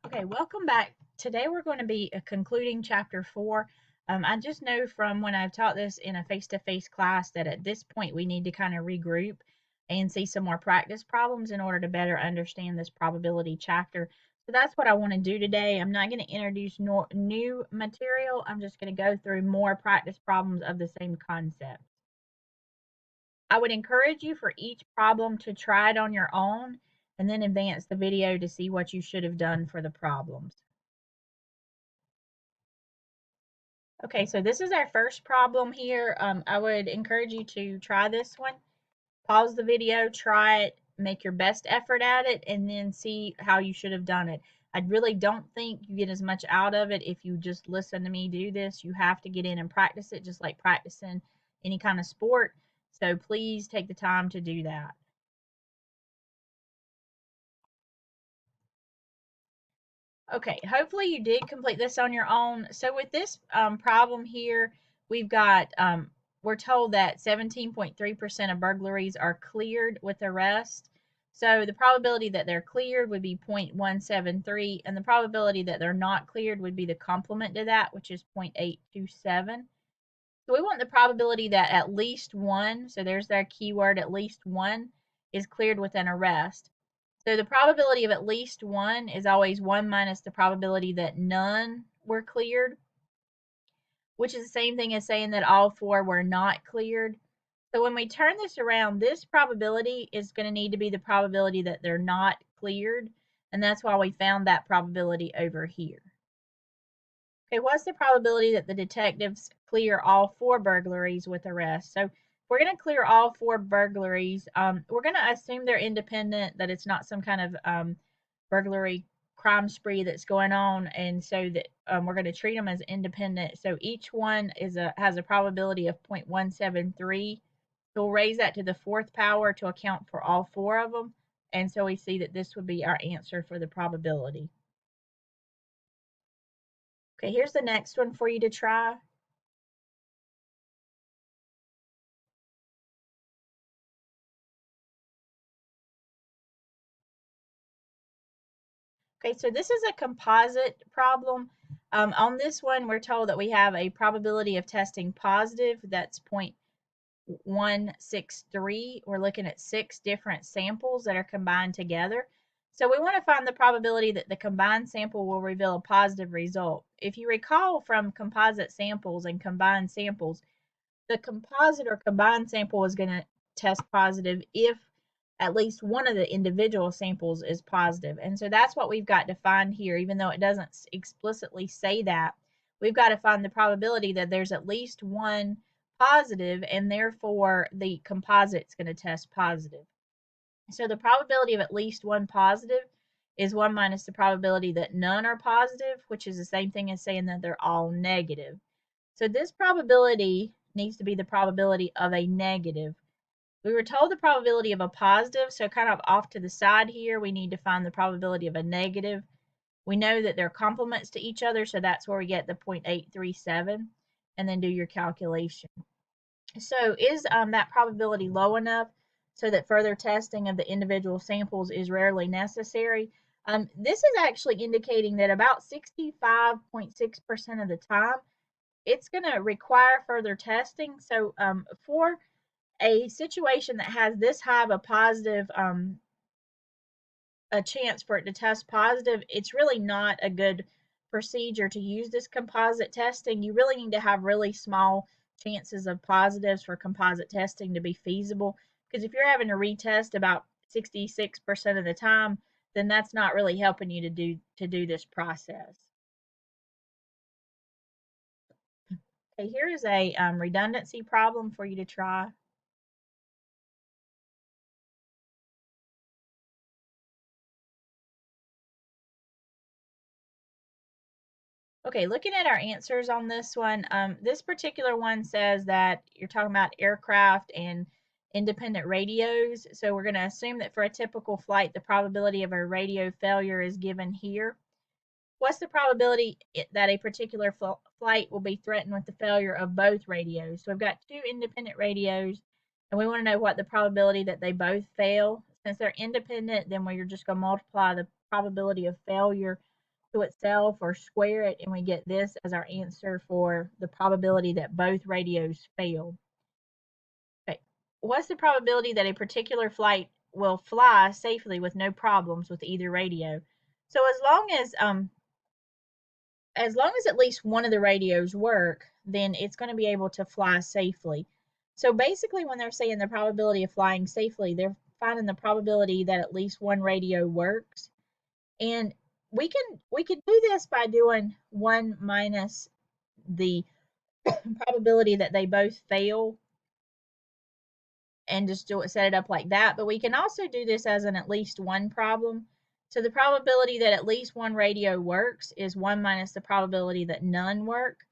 Okay, welcome back. Today we're going to be concluding chapter 4. I just know from when I've taught this in a face-to-face class that at this point we need to kind of regroup and see some more practice problems in order to better understand this probability chapter. So that's what I want to do today. I'm not going to introduce new material. I'm just going to go through more practice problems of the same concept. I would encourage you for each problem to try it on your own and then advance the video to see what you should have done for the problems. Okay, so this is our first problem here. I would encourage you to try this one. Pause the video, try it, make your best effort at it, and then see how you should have done it. I really don't think you get as much out of it if you just listen to me do this. You have to get in and practice it, just like practicing any kind of sport. So please take the time to do that. Okay, hopefully you did complete this on your own. So with this problem here, we've got, we're told that 17.3% of burglaries are cleared with arrest. So the probability that they're cleared would be 0.173, and the probability that they're not cleared would be the complement to that, which is 0.827. So we want the probability that at least one, so there's their keyword, at least one, is cleared with an arrest. So the probability of at least one is always 1 minus the probability that none were cleared, which is the same thing as saying that all 4 were not cleared. So when we turn this around, this probability is going to need to be the probability that they're not cleared, and that's why we found that probability over here. Okay, what's the probability that the detectives clear all 4 burglaries with arrest? So we're going to clear all 4 burglaries. We're going to assume they're independent, that it's not some kind of burglary crime spree that's going on, and so that we're going to treat them as independent. So each one has a probability of 0.173. So we'll raise that to the 4th power to account for all 4 of them, and so we see that this would be our answer for the probability. Okay, here's the next one for you to try. Okay, so this is a composite problem. On this one, we're told that we have a probability of testing positive. That's 0.163. We're looking at 6 different samples that are combined together. So we want to find the probability that the combined sample will reveal a positive result. If you recall from composite samples and combined samples, the composite or combined sample is going to test positive if at least one of the individual samples is positive. And so that's what we've got to find here, even though it doesn't explicitly say that. We've got to find the probability that there's at least one positive, and therefore the composite's going to test positive. So the probability of at least one positive is 1 minus the probability that none are positive, which is the same thing as saying that they're all negative. So this probability needs to be the probability of a negative. We were told the probability of a positive, so kind of off to the side here, we need to find the probability of a negative. We know that they're complements to each other, so that's where we get the 0.837, and then do your calculation. So is that probability low enough so that further testing of the individual samples is rarely necessary? This is actually indicating that about 65.6% of the time, it's going to require further testing. So for a situation that has this high of a positive, a chance for it to test positive, it's really not a good procedure to use this composite testing. You really need to have really small chances of positives for composite testing to be feasible. Because if you're having to retest about 66% of the time, then that's not really helping you to do this process. Okay, here is a redundancy problem for you to try. Okay, looking at our answers on this one, this particular one says that you're talking about aircraft and independent radios. So we're going to assume that for a typical flight, the probability of a radio failure is given here. What's the probability that a particular flight will be threatened with the failure of both radios? So we've got 2 independent radios, and we want to know what the probability that they both fail. Since they're independent, then we're just going to multiply the probability of failure to itself or square it, and we get this as our answer for the probability that both radios fail. Okay. What's the probability that a particular flight will fly safely with no problems with either radio? So as long as at least one of the radios work, then it's going to be able to fly safely. So basically, when they're saying the probability of flying safely, they're finding the probability that at least one radio works. And we can do this by doing 1 minus the probability that they both fail, and just set it up like that. But we can also do this as an at least one problem. So the probability that at least one radio works is 1 minus the probability that none work,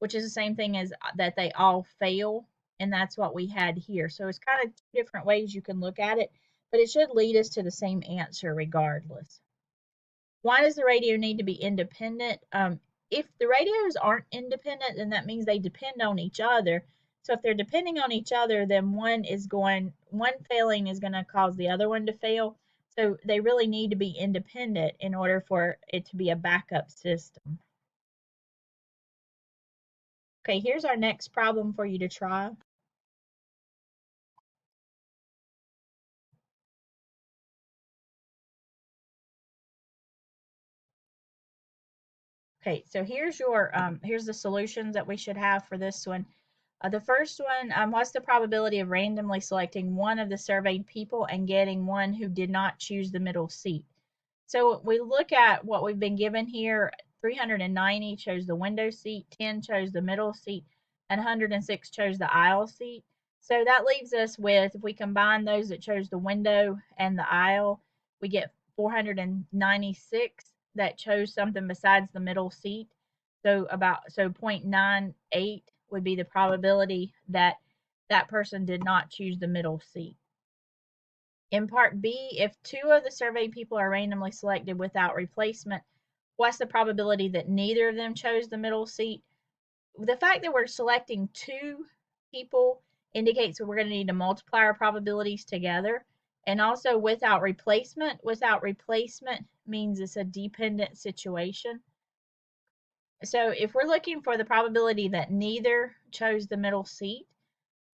which is the same thing as that they all fail. And that's what we had here. So it's kind of two different ways you can look at it, but it should lead us to the same answer regardless. Why does the radio need to be independent? If the radios aren't independent, then that means they depend on each other. So if they're depending on each other, then one failing is going to cause the other one to fail. So they really need to be independent in order for it to be a backup system. Okay, here's our next problem for you to try. Okay, so here's the solutions that we should have for this one. The first one, what's the probability of randomly selecting one of the surveyed people and getting one who did not choose the middle seat? So we look at what we've been given here. 390 chose the window seat, 10 chose the middle seat, and 106 chose the aisle seat. So that leaves us with, if we combine those that chose the window and the aisle, we get 496 that chose something besides the middle seat. So 0.98 would be the probability that that person did not choose the middle seat. In part B, if two of the surveyed people are randomly selected without replacement, what's the probability that neither of them chose the middle seat? The fact that we're selecting two people indicates that we're going to need to multiply our probabilities together. And also without replacement means it's a dependent situation. So if we're looking for the probability that neither chose the middle seat,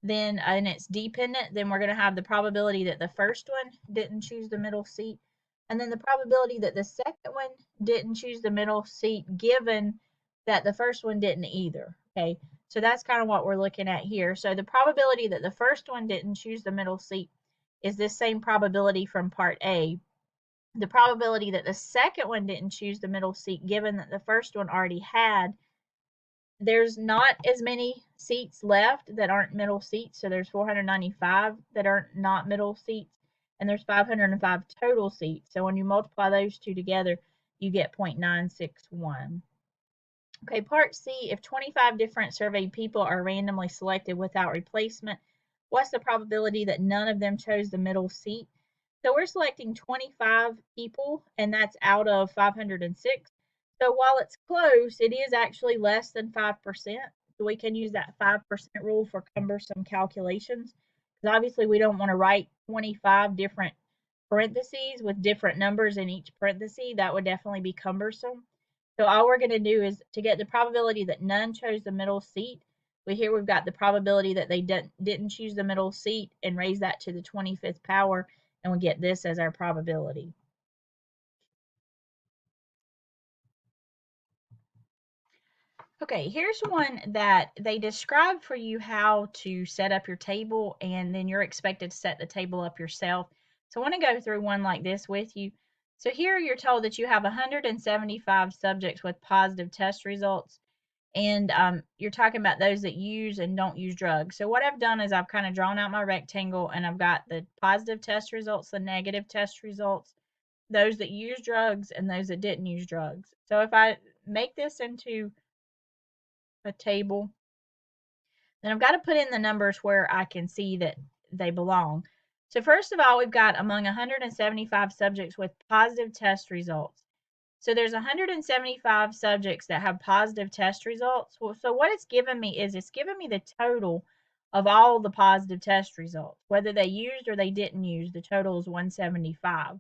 then and it's dependent, then we're going to have the probability that the first one didn't choose the middle seat, and then the probability that the second one didn't choose the middle seat, given that the first one didn't either. Okay, so that's kind of what we're looking at here. So the probability that the first one didn't choose the middle seat is this same probability from part A. The probability that the second one didn't choose the middle seat, given that the first one already had, there's not as many seats left that aren't middle seats. So there's 495 that are not middle seats, and there's 505 total seats. So when you multiply those two together, you get 0.961. Okay, part C, if 25 different surveyed people are randomly selected without replacement, what's the probability that none of them chose the middle seat? So we're selecting 25 people, and that's out of 506. So while it's close, it is actually less than 5%. So we can use that 5% rule for cumbersome calculations. Because obviously we don't want to write 25 different parentheses with different numbers in each parenthesis. That would definitely be cumbersome. So all we're going to do is, to get the probability that none chose the middle seat, we've got the probability that they didn't choose the middle seat, and raise that to the 25th power, and we get this as our probability. Okay, here's one that they describe for you how to set up your table, and then you're expected to set the table up yourself. So I want to go through one like this with you. So here you're told that you have 175 subjects with positive test results, and you're talking about those that use and don't use drugs. So what I've done is I've kind of drawn out my rectangle, and I've got the positive test results, the negative test results, those that use drugs, and those that didn't use drugs. So if I make this into a table, then I've got to put in the numbers where I can see that they belong. So first of all, we've got among 175 subjects with positive test results. So there's 175 subjects that have positive test results. So what it's given me is it's given me the total of all the positive test results. Whether they used or they didn't use, the total is 175.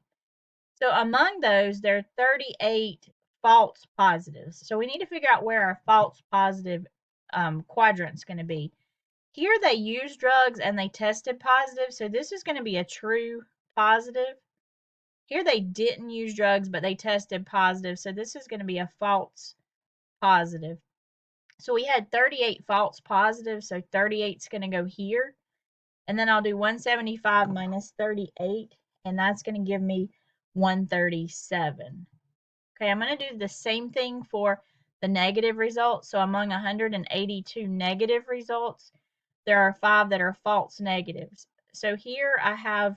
So among those, there are 38 false positives. So we need to figure out where our false positive quadrant's going to be. Here they used drugs and they tested positive, so this is going to be a true positive. Here they didn't use drugs, but they tested positive, so this is going to be a false positive. So we had 38 false positives, so 38 is going to go here. And then I'll do 175 minus 38, and that's going to give me 137. Okay, I'm going to do the same thing for the negative results. So among 182 negative results, there are 5 that are false negatives. So here I have,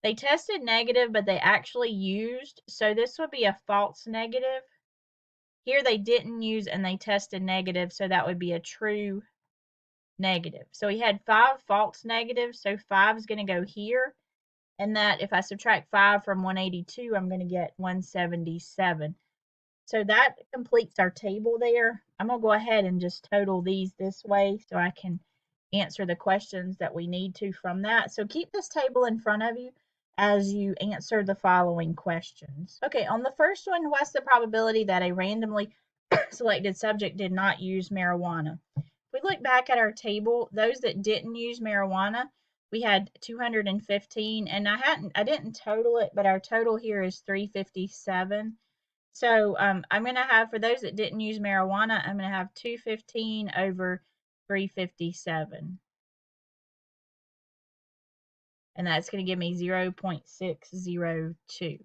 they tested negative, but they actually used. So this would be a false negative. Here they didn't use and they tested negative, so that would be a true negative. So we had 5 false negatives, so 5 is going to go here. And that, if I subtract 5 from 182, I'm going to get 177. So that completes our table there. I'm going to go ahead and just total these this way so I can answer the questions that we need to from that. So keep this table in front of you as you answer the following questions. Okay, on the first one, what's the probability that a randomly selected subject did not use marijuana? If we look back at our table, those that didn't use marijuana, we had 215, and I didn't total it, but our total here is 357. So I'm going to have, for those that didn't use marijuana, I'm going to have 215 over 357. And that's going to give me 0.602.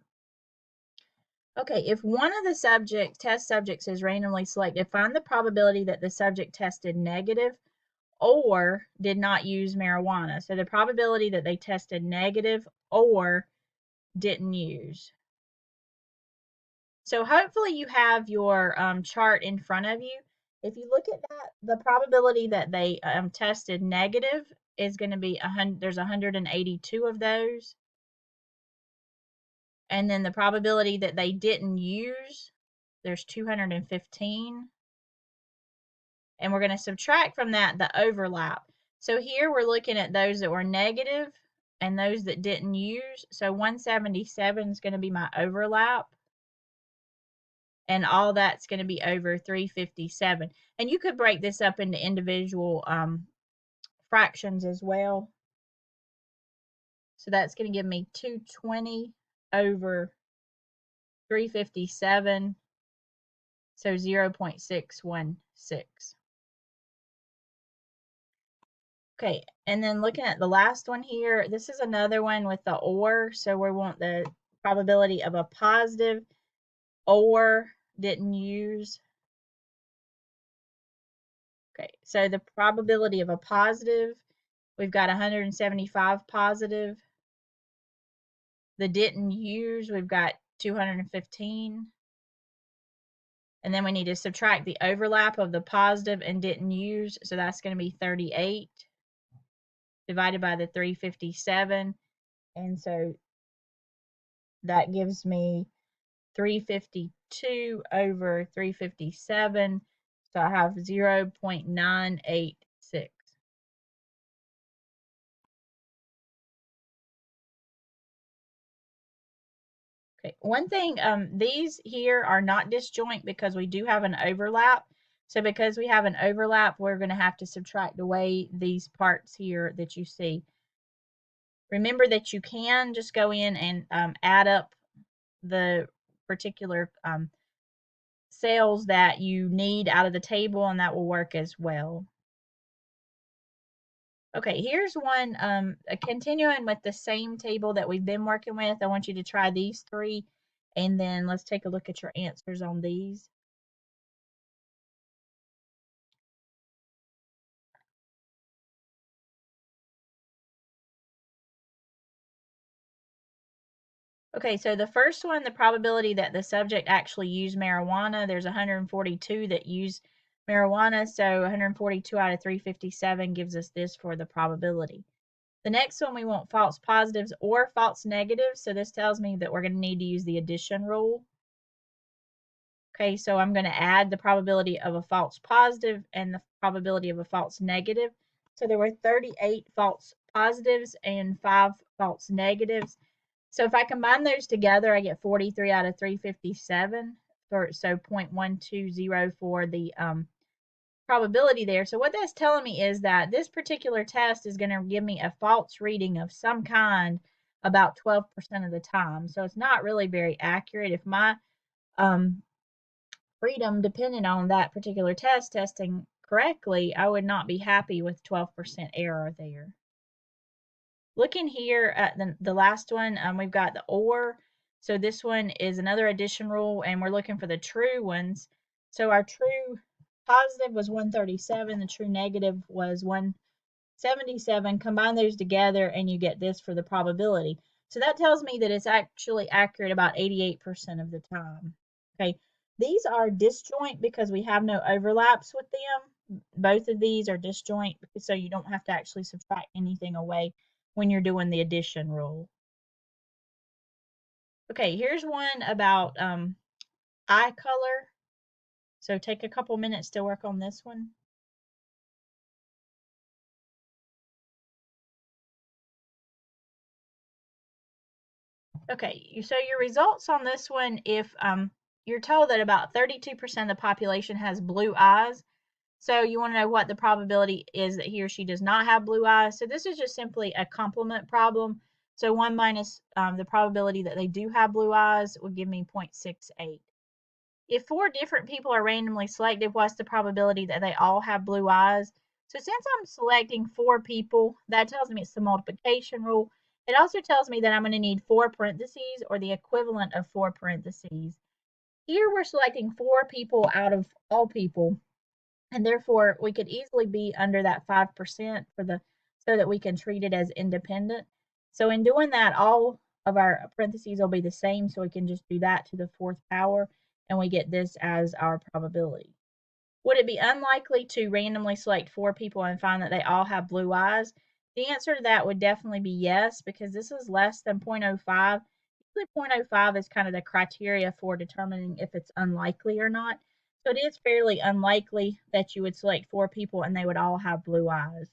Okay, if one of the test subjects is randomly selected, find the probability that the subject tested negative or did not use marijuana. So the probability that they tested negative or didn't use. So hopefully you have your chart in front of you. If you look at that, the probability that they tested negative is going to be, there's 182 of those. And then the probability that they didn't use, there's 215. And we're going to subtract from that the overlap. So here we're looking at those that were negative and those that didn't use. So 177 is going to be my overlap. And all that's going to be over 357. And you could break this up into individual fractions as well. So that's going to give me 220 over 357, so 0.616. Okay, and then looking at the last one here, this is another one with the or, so we want the probability of a positive or didn't use. Okay, so the probability of a positive, we've got 175 positive. The didn't use, we've got 215. And then we need to subtract the overlap of the positive and didn't use, so that's going to be 38 divided by the 357. And so that gives me 352 over 357. So I have 0.986. Okay, one thing, these here are not disjoint because we do have an overlap. So because we have an overlap, we're going to have to subtract away these parts here that you see. Remember that you can just go in and add up the particular cells that you need out of the table, and that will work as well. Okay, here's one, continuing with the same table that we've been working with. I want you to try these 3, and then let's take a look at your answers on these. Okay, so the first one, the probability that the subject actually used marijuana, there's 142 that use marijuana, so 142 out of 357 gives us this for the probability. The next one, we want false positives or false negatives, so this tells me that we're going to need to use the addition rule. Okay, so I'm going to add the probability of a false positive and the probability of a false negative. So there were 38 false positives and 5 false negatives. So if I combine those together, I get 43 out of 357 so 0.120 for the probability there. So what that's telling me is that this particular test is going to give me a false reading of some kind about 12% of the time. So it's not really very accurate. If my freedom depended on that particular test testing correctly, I would not be happy with 12% error there. Looking here at the last one, we've got the OR. So this one is another addition rule, and we're looking for the true ones. So our true positive was 137, the true negative was 177. Combine those together, and you get this for the probability. So that tells me that it's actually accurate about 88% of the time. Okay, these are disjoint because we have no overlaps with them. Both of these are disjoint, so you don't have to actually subtract anything away when you're doing the addition rule. Okay, here's one about eye color. So take a couple minutes to work on this one. Okay, so your results on this one, if you're told that about 32% of the population has blue eyes, so you want to know what the probability is that he or she does not have blue eyes. So this is just simply a complement problem. So 1 minus the probability that they do have blue eyes will give me 0.68. If 4 different people are randomly selected, what's the probability that they all have blue eyes? So since I'm selecting 4 people, that tells me it's the multiplication rule. It also tells me that I'm going to need 4 parentheses or the equivalent of 4 parentheses. Here we're selecting 4 people out of all people, and therefore we could easily be under that 5% so that we can treat it as independent. So in doing that, all of our parentheses will be the same, so we can just do that to the 4th power, and we get this as our probability. Would it be unlikely to randomly select 4 people and find that they all have blue eyes? The answer to that would definitely be yes, because this is less than 0.05. Usually 0.05 is kind of the criteria for determining if it's unlikely or not. So it is fairly unlikely that you would select 4 people and they would all have blue eyes.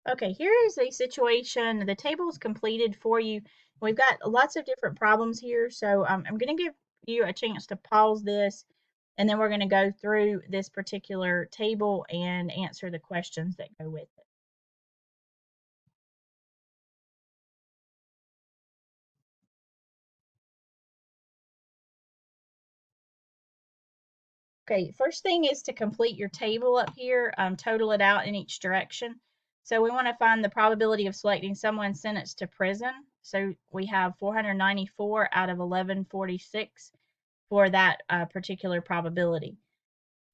Okay, here is a situation. The table is completed for you. We've got lots of different problems here, so I'm going to give you a chance to pause this, and then we're going to go through this particular table and answer the questions that go with it. Okay, first thing is to complete your table up here, total it out in each direction. So we want to find the probability of selecting someone sentenced to prison. So we have 494 out of 1146 for that particular probability.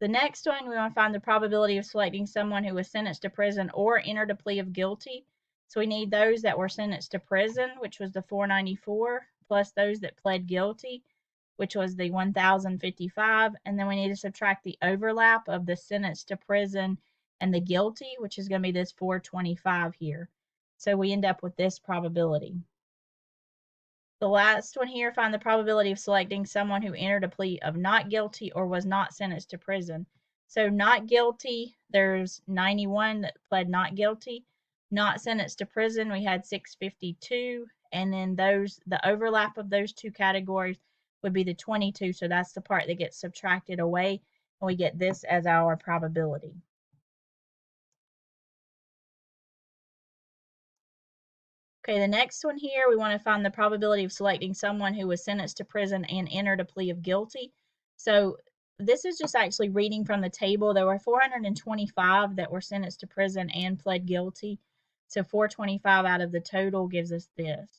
The next one, we want to find the probability of selecting someone who was sentenced to prison or entered a plea of guilty. So we need those that were sentenced to prison, which was the 494, plus those that pled guilty, which was the 1055, and then we need to subtract the overlap of the sentence to prison and the guilty, which is going to be this 425 here. So we end up with this probability. The last one here, find the probability of selecting someone who entered a plea of not guilty or was not sentenced to prison. So not guilty, there's 91 that pled not guilty. Not sentenced to prison, we had 652, and then the overlap of those two categories would be the 22, so that's the part that gets subtracted away, and we get this as our probability. Okay, the next one here, we want to find the probability of selecting someone who was sentenced to prison and entered a plea of guilty. So this is just actually reading from the table. There were 425 that were sentenced to prison and pled guilty. So 425 out of the total gives us this.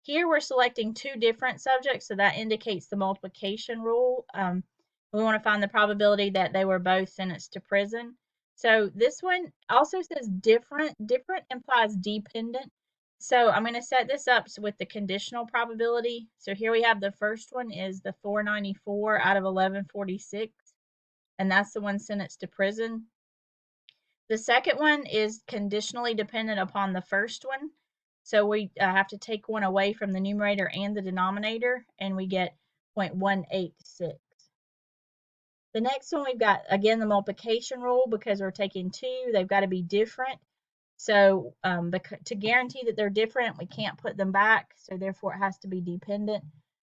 Here we're selecting 2 different subjects, so that indicates the multiplication rule. We want to find the probability that they were both sentenced to prison. So this one also says different. Different implies dependent. So I'm going to set this up with the conditional probability. So here we have the first one is the 494 out of 1146, and that's the one sentenced to prison. The second one is conditionally dependent upon the first one. So we have to take one away from the numerator and the denominator, and we get 0.186. The next one, we've got, again, the multiplication rule. Because we're taking 2, they've got to be different. So to guarantee that they're different, we can't put them back. So therefore, it has to be dependent.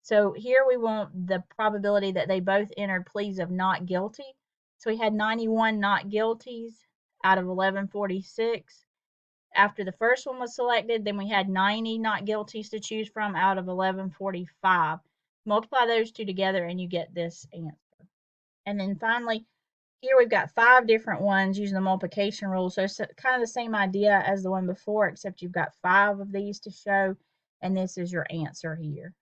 So here we want the probability that they both entered pleas of not guilty. So we had 91 not guilties out of 1146 after the first one was selected. Then we had 90 not guilties to choose from out of 1145. Multiply those two together and you get this answer. And then finally, here we've got 5 different ones using the multiplication rule. So it's kind of the same idea as the one before, except you've got 5 of these to show, and this is your answer here.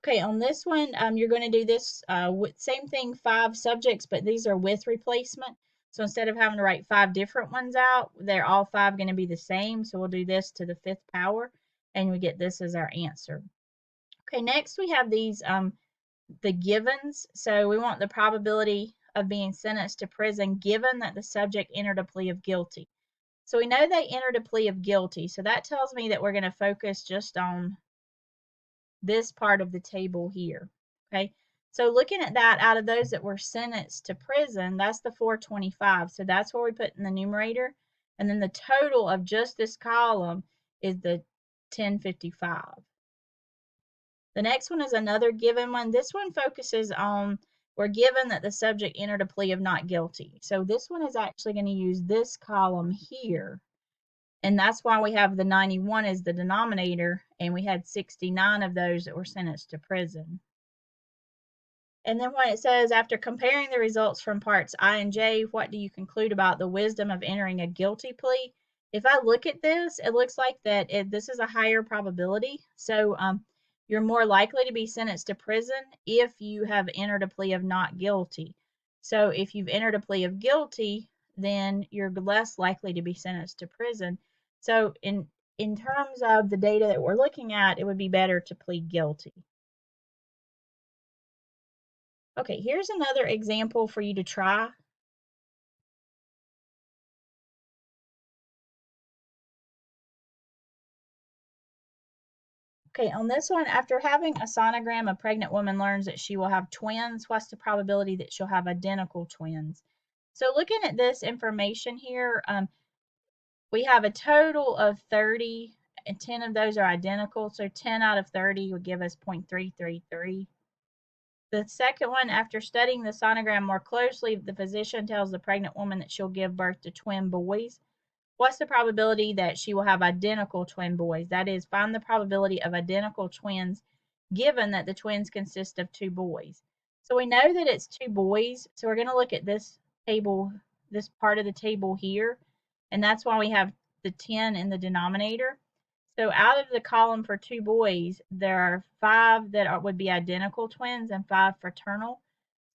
Okay, on this one, you're going to do this same thing, 5 subjects, but these are with replacement. So instead of having to write 5 different ones out, they're all 5 going to be the same. So we'll do this to the 5th power, and we get this as our answer. Okay, next we have these the givens. So we want the probability of being sentenced to prison given that the subject entered a plea of guilty. So we know they entered a plea of guilty. So that tells me that we're going to focus just on this part of the table here. Okay. So looking at that, out of those that were sentenced to prison, that's the 425. So that's where we put in the numerator. And then the total of just this column is the 1055. The next one is another given one. This one focuses on, we're given that the subject entered a plea of not guilty. So this one is actually going to use this column here. And that's why we have the 91 as the denominator, and we had 69 of those that were sentenced to prison. And then when it says, after comparing the results from parts I and J, what do you conclude about the wisdom of entering a guilty plea? If I look at this, it looks like that this is a higher probability. So you're more likely to be sentenced to prison if you have entered a plea of not guilty. So if you've entered a plea of guilty, then you're less likely to be sentenced to prison. So in terms of the data that we're looking at, it would be better to plead guilty. Okay, here's another example for you to try. Okay, on this one, after having a sonogram, a pregnant woman learns that she will have twins. What's the probability that she'll have identical twins? So looking at this information here, we have a total of 30, and 10 of those are identical. So 10 out of 30 would give us 0.333. The second one, after studying the sonogram more closely, the physician tells the pregnant woman that she'll give birth to twin boys. What's the probability that she will have identical twin boys? That is, find the probability of identical twins given that the twins consist of 2 boys. So we know that it's 2 boys. So we're going to look at this table, this part of the table here. And that's why we have the 10 in the denominator. So out of the column for 2 boys, there are 5 that would be identical twins and 5 fraternal.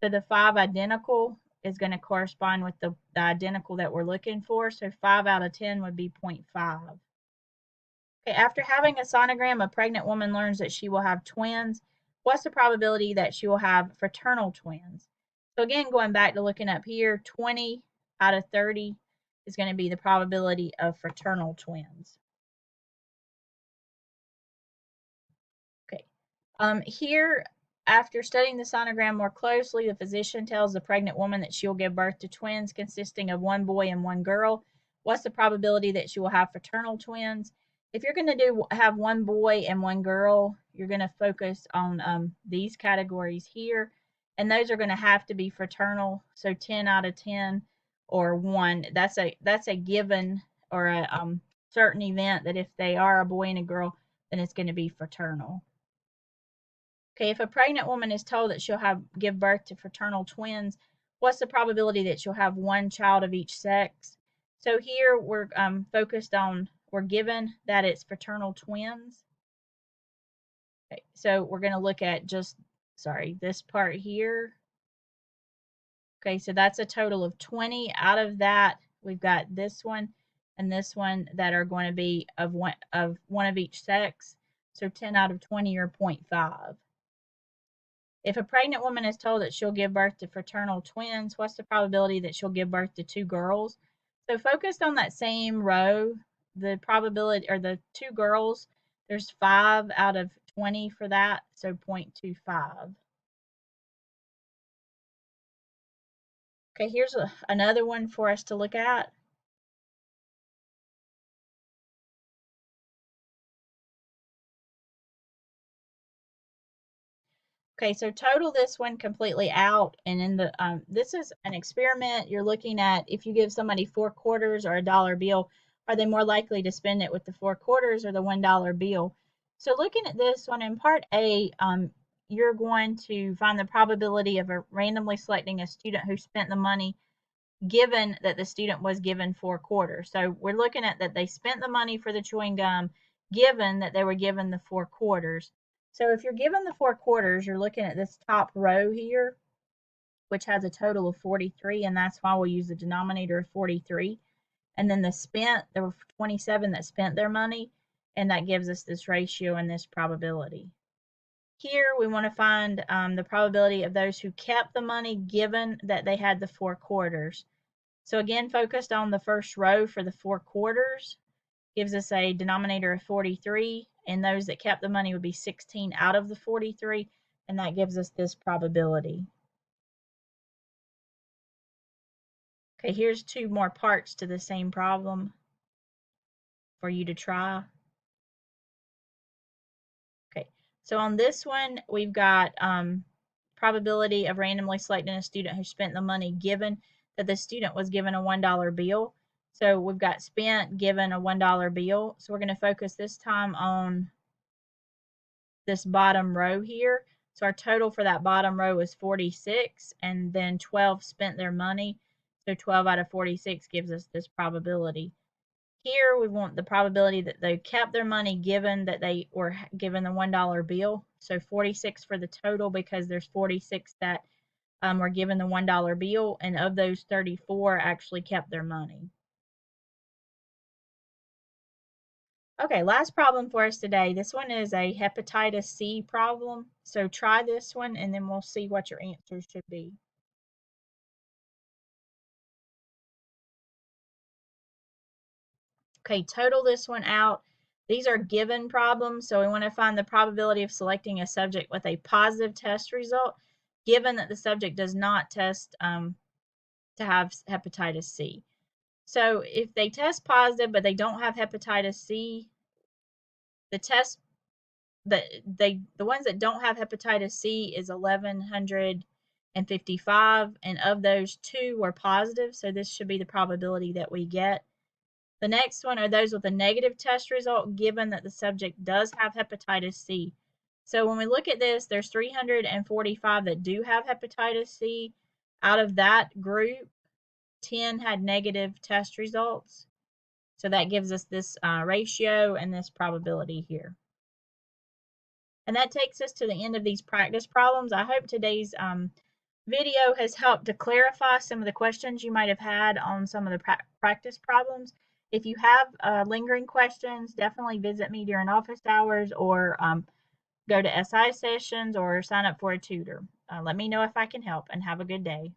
So the 5 identical is going to correspond with the identical that we're looking for. So 5 out of 10 would be 0.5. Okay, after having a sonogram, a pregnant woman learns that she will have twins. What's the probability that she will have fraternal twins? So again, going back to looking up here, 20 out of 30 is going to be the probability of fraternal twins. Okay. Here, after studying the sonogram more closely, the physician tells the pregnant woman that she'll give birth to twins consisting of 1 boy and 1 girl. What's the probability that she will have fraternal twins? If you're going to have 1 boy and 1 girl, you're going to focus on these categories here, and those are going to have to be fraternal. So 10 out of 10 or 1. That's a given or a certain event that if they are a boy and a girl, then it's going to be fraternal. Okay, if a pregnant woman is told that she'll give birth to fraternal twins, what's the probability that she'll have 1 child of each sex? So here we're focused on, we're given that it's fraternal twins. Okay, so we're going to look at this part here. Okay, so that's a total of 20. Out of that, we've got this one and this one that are going to be of one of each sex. So 10 out of 20 or 0.5. If a pregnant woman is told that she'll give birth to fraternal twins, what's the probability that she'll give birth to 2 girls? So focused on that same row, the probability, or the 2 girls, there's 5 out of 20 for that, so 0.25. Okay, here's another one for us to look at. Okay, so total this one completely out, and in the this is an experiment. You're looking at if you give somebody 4 quarters or a dollar bill, are they more likely to spend it with the 4 quarters or the $1 bill? So looking at this one in part A, you're going to find the probability of randomly selecting a student who spent the money given that the student was given 4 quarters. So we're looking at that they spent the money for the chewing gum given that they were given the 4 quarters. So if you're given the 4 quarters, you're looking at this top row here, which has a total of 43, and that's why we'll use the denominator of 43. And then the spent, there were 27 that spent their money, and that gives us this ratio and this probability. Here we want to find the probability of those who kept the money given that they had the 4 quarters. So again, focused on the first row for the 4 quarters, gives us a denominator of 43, and those that kept the money would be 16 out of the 43, and that gives us this probability. Okay, here's 2 more parts to the same problem for you to try. Okay, so on this one, we've got probability of randomly selecting a student who spent the money given that the student was given a $1 bill. So we've got spent, given a $1 bill. So we're going to focus this time on this bottom row here. So our total for that bottom row is 46, and then 12 spent their money. So 12 out of 46 gives us this probability. Here we want the probability that they kept their money given that they were given the $1 bill. So 46 for the total because there's 46 that were given the $1 bill, and of those 34 actually kept their money. Okay, last problem for us today. This one is a hepatitis C problem. So try this one and then we'll see what your answers should be. Okay, total this one out. These are given problems, so we want to find the probability of selecting a subject with a positive test result, given that the subject does not test to have hepatitis C. So if they test positive but they don't have hepatitis C, the test the ones that don't have hepatitis C is 1155, and of those 2 were positive, so this should be the probability that we get. The next one are those with a negative test result given that the subject does have hepatitis C. So when we look at this, there's 345 that do have hepatitis C. Out of that group, 10 had negative test results. So that gives us this ratio and this probability here. And that takes us to the end of these practice problems. I hope today's video has helped to clarify some of the questions you might have had on some of the practice problems. If you have lingering questions, definitely visit me during office hours or go to SI sessions or sign up for a tutor. Let me know if I can help, and have a good day.